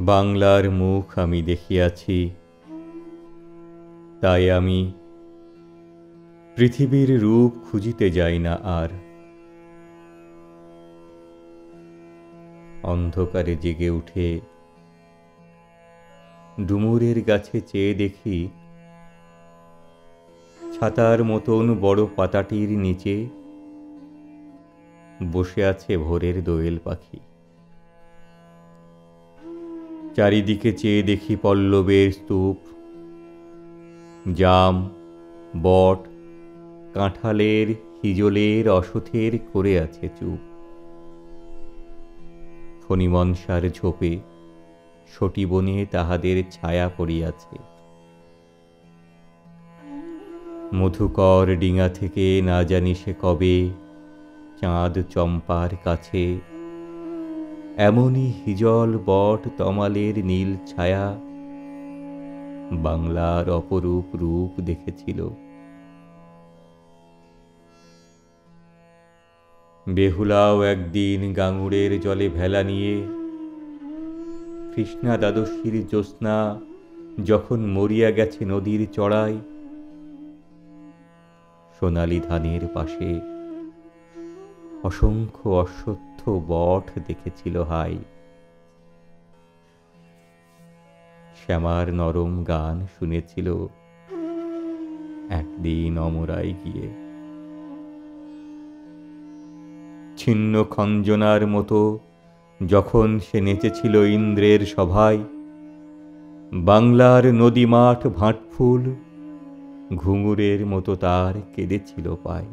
বাংলার মুখ আমি দেখিয়াছি, তাই আমি পৃথিবীর রূপ খুঁজিতে যাই না আর। অন্ধকারে জেগে উঠে ডুমুরের গাছে চেয়ে দেখি, ছাতার মতন বড় পাতাটির নিচে বসে আছে ভোরের দোয়েল পাখি। চারিদিকে চেয়ে দেখি পল্লবের স্তূপ, জাম, বট, কাঁঠালের, হিজলের, অশথের করে আছে চুপ। ফণিমনসার ঝোপে সটিবনে তাহাদের ছায়া পড়িয়াছে। মধুকর ডিঙা থেকে না জানি সে কবে চাঁদ চম্পার কাছে এমনই হিজল, বট, তমালের নীল ছায়া বাংলার অপরূপ রূপ দেখেছিল। বেহুলাও একদিন গাঙুড়ের জলে ভেলা নিয়ে কৃষ্ণা দ্বাদশীর জ্যোৎস্না যখন মরিয়া গেছে নদীর চড়ায়, সোনালি ধানের পাশে অসংখ্য অশ্বত্থ বট দেখেছিল হাই। শ্যামার নরম গান শুনেছিল একদিন অমরাই গিয়ে। ছিন্ন খঞ্জনার মতো যখন সে নেচেছিল ইন্দ্রের সভায়, বাংলার নদী মাঠ ভাঁটফুল ঘুঙুরের মতো তার কেঁদেছিল পায়।